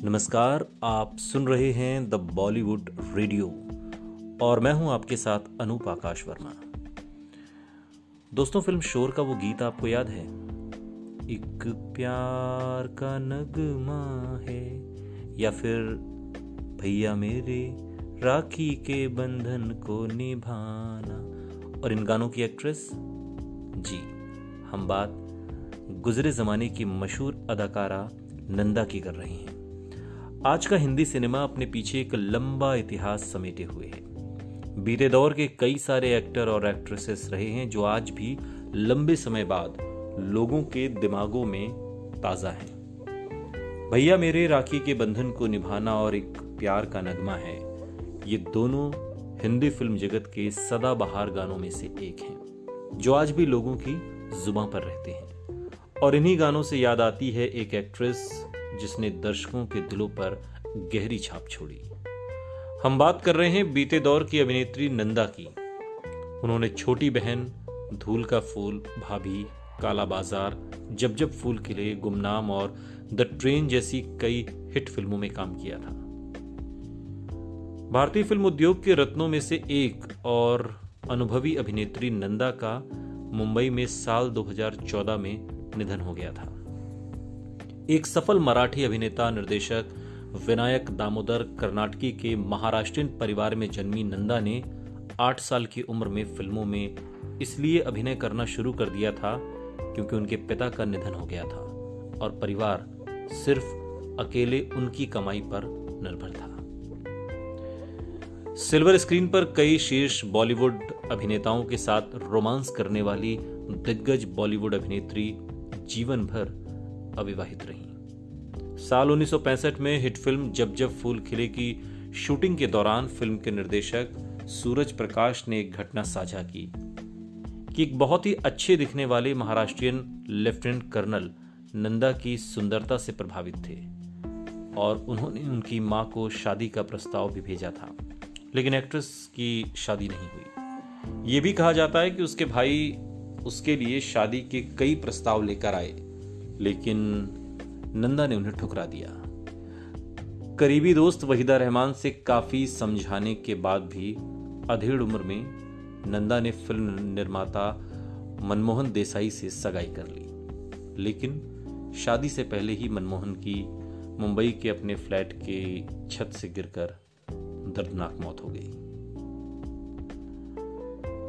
नमस्कार, आप सुन रहे हैं द बॉलीवुड रेडियो और मैं हूं आपके साथ अनूप आकाश वर्मा। दोस्तों, फिल्म शोर का वो गीत आपको याद है? एक प्यार का नगमा है, या फिर भैया मेरे राखी के बंधन को निभाना। और इन गानों की एक्ट्रेस? जी, हम बात गुजरे जमाने की मशहूर अदाकारा नंदा की कर रहे हैं। आज का हिंदी सिनेमा अपने पीछे एक लंबा इतिहास समेटे हुए है। बीते दौर के कई सारे एक्टर और एक्ट्रेसेस रहे हैं जो आज भी लंबे समय बाद लोगों के दिमागों में ताजा हैं। भैया मेरे राखी के बंधन को निभाना और एक प्यार का नगमा है, ये दोनों हिंदी फिल्म जगत के सदाबहार गानों में से एक हैं जो आज भी लोगों की जुबां पर रहते हैं। और इन्हीं गानों से याद आती है एक एक्ट्रेस जिसने दर्शकों के दिलों पर गहरी छाप छोड़ी। हम बात कर रहे हैं बीते दौर की अभिनेत्री नंदा की। उन्होंने छोटी बहन, धूल का फूल, भाभी, काला बाजार, जब जब फूल खिले, गुमनाम और द ट्रेन जैसी कई हिट फिल्मों में काम किया था। भारतीय फिल्म उद्योग के रत्नों में से एक और अनुभवी अभिनेत्री नंदा का मुंबई में साल 2014 में निधन हो गया था। एक सफल मराठी अभिनेता निर्देशक विनायक दामोदर कर्नाटकी के महाराष्ट्रीयन परिवार में जन्मी नंदा ने 8 साल की उम्र में फिल्मों में इसलिए अभिनय करना शुरू कर दिया था क्योंकि उनके पिता का निधन हो गया था और परिवार सिर्फ अकेले उनकी कमाई पर निर्भर था। सिल्वर स्क्रीन पर कई शीर्ष बॉलीवुड अभिनेताओं के साथ रोमांस करने वाली दिग्गज बॉलीवुड अभिनेत्री जीवन भर अविवाहित रहीं। साल 1965 में हिट फिल्म जब जब फूल खिले की शूटिंग के दौरान फिल्म के निर्देशक सूरज प्रकाश ने एक घटना साझा की कि एक बहुत ही अच्छे दिखने वाले महाराष्ट्रीयन लेफ्टिनेंट कर्नल नंदा की सुंदरता से प्रभावित थे और उन्होंने उनकी मां को शादी का प्रस्ताव भी भेजा था, लेकिन एक्ट्रेस की शादी नहीं हुई। यह भी कहा जाता है कि उसके भाई उसके लिए शादी के कई प्रस्ताव लेकर आए, लेकिन नंदा ने उन्हें ठुकरा दिया। करीबी दोस्त वहीदा रहमान से काफी समझाने के बाद भी अधेड़ उम्र में नंदा ने फिल्म निर्माता मनमोहन देसाई से सगाई कर ली, लेकिन शादी से पहले ही मनमोहन की मुंबई के अपने फ्लैट के छत से गिरकर दर्दनाक मौत हो गई।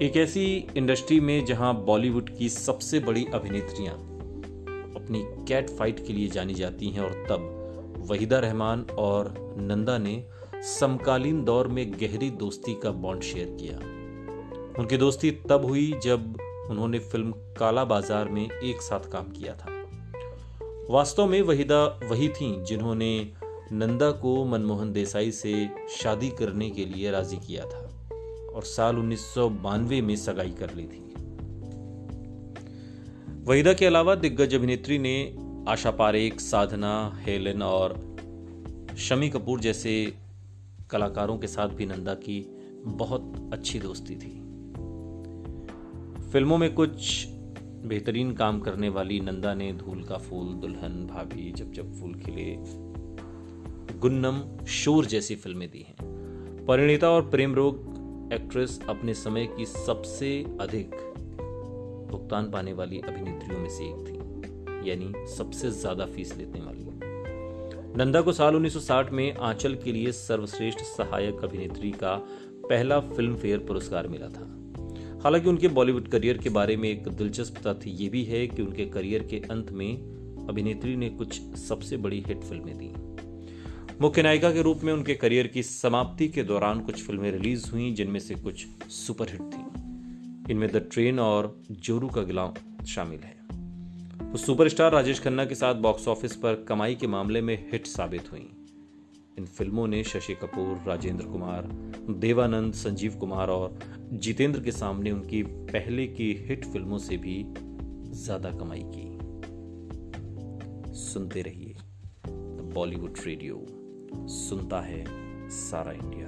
एक ऐसी इंडस्ट्री में जहां बॉलीवुड की सबसे बड़ी अभिनेत्रियां अपनी कैट फाइट के लिए जानी जाती हैं, और तब वहीदा रहमान और नंदा ने समकालीन दौर में गहरी दोस्ती का बॉन्ड शेयर किया। उनकी दोस्ती तब हुई जब उन्होंने फिल्म काला बाजार में एक साथ काम किया था। वास्तव में वहीदा वही थीं जिन्होंने नंदा को मनमोहन देसाई से शादी करने के लिए राजी किया था और साल 1992 में सगाई कर ली थी। वहीदा के अलावा दिग्गज अभिनेत्री ने आशा पारेख, साधना, हेलेन और शमी कपूर जैसे कलाकारों के साथ भी नंदा की बहुत अच्छी दोस्ती थी। फिल्मों में कुछ बेहतरीन काम करने वाली नंदा ने धूल का फूल, दुल्हन, भाभी, जब जब फूल खिले, गुन्नम, शोर जैसी फिल्में दी हैं। परिणीता और प्रेम रोग एक्ट्रेस अपने समय की सबसे अधिक भुगतान पाने वाली अभिनेत्रियों में से एक थी, यानी सबसे ज्यादा फीस लेने वाली। नंदा को साल 1960 में आंचल के लिए सर्वश्रेष्ठ सहायक अभिनेत्री का पहला फिल्म फेयर पुरस्कार मिला था। हालांकि उनके बॉलीवुड करियर के बारे में एक दिलचस्प तथ्य यह भी है कि उनके करियर के अंत में अभिनेत्री ने कुछ सबसे बड़ी हिट फिल्में दी। मुख्य नायिका के रूप में उनके करियर की समाप्ति के दौरान कुछ फिल्में रिलीज हुईं, जिनमें से कुछ सुपरहिट थीं। इनमें द ट्रेन और जोरू का गिलाव शामिल है। वो सुपरस्टार राजेश खन्ना के साथ बॉक्स ऑफिस पर कमाई के मामले में हिट साबित हुई। इन फिल्मों ने शशि कपूर, राजेंद्र कुमार, देवानंद, संजीव कुमार और जितेंद्र के सामने उनकी पहले की हिट फिल्मों से भी ज्यादा कमाई की। सुनते रहिए बॉलीवुड रेडियो, सुनता है सारा इंडिया।